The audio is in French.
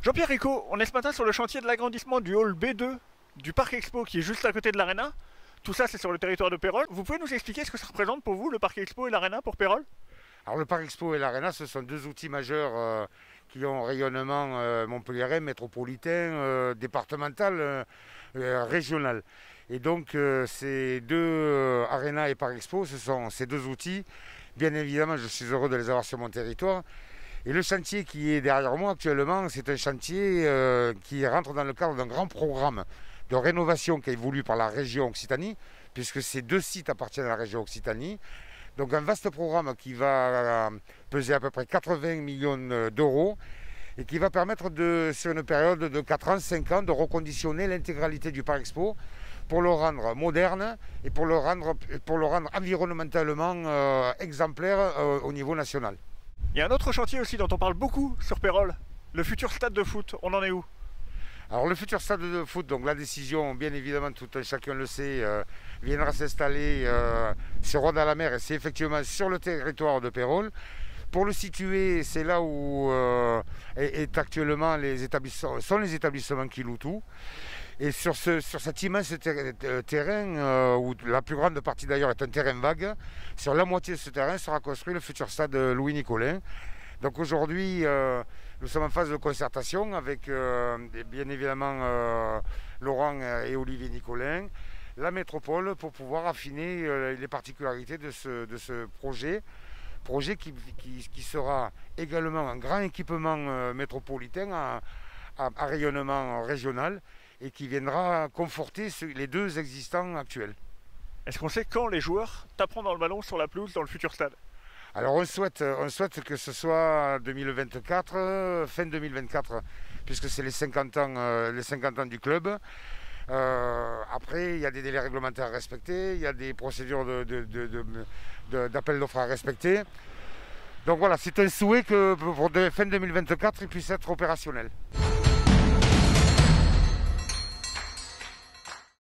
Jean-Pierre Rico, on est ce matin sur le chantier de l'agrandissement du hall B2 du Parc Expo qui est juste à côté de l'Arena. Tout ça, c'est sur le territoire de Pérols. Vous pouvez nous expliquer ce que ça représente pour vous, le Parc Expo et l'Arena pour Pérols? Alors le Parc Expo et l'Arena, ce sont deux outils majeurs qui ont un rayonnement montpelliérain, métropolitain, départemental, régional. Et donc ces deux Arena et Parc Expo, ce sont ces deux outils. Bien évidemment, je suis heureux de les avoir sur mon territoire. Et le chantier qui est derrière moi actuellement, c'est un chantier qui rentre dans le cadre d'un grand programme de rénovation qui est voulu par la région Occitanie, puisque ces deux sites appartiennent à la région Occitanie. Donc un vaste programme qui va peser à peu près 80 millions d'euros et qui va permettre, sur une période de 4 ans, 5 ans, de reconditionner l'intégralité du Parc Expo pour le rendre moderne et pour le rendre environnementalement exemplaire au niveau national. Il y a un autre chantier aussi dont on parle beaucoup sur Pérols, le futur stade de foot. On en est où? Alors le futur stade de foot, donc la décision, bien évidemment, tout chacun le sait, viendra s'installer sur Rhône-à-la-Mer et c'est effectivement sur le territoire de Pérols. Pour le situer, c'est là où est actuellement les établissements qui louent tout. Et sur cet immense terrain, où la plus grande partie d'ailleurs est un terrain vague, sur la moitié de ce terrain sera construit le futur stade Louis-Nicolin. Donc aujourd'hui, nous sommes en phase de concertation avec bien évidemment Laurent et Olivier Nicolin, la métropole, pour pouvoir affiner les particularités de ce projet qui sera également un grand équipement métropolitain à rayonnement régional et qui viendra conforter les deux existants actuels. Est-ce qu'on sait quand les joueurs taperont dans le ballon sur la pelouse dans le futur stade? Alors on souhaite que ce soit 2024, fin 2024, puisque c'est les 50 ans du club. Après, il y a des délais réglementaires à respecter, il y a des procédures d'appel d'offres à respecter. Donc voilà, c'est un souhait que pour fin 2024, il puisse être opérationnel.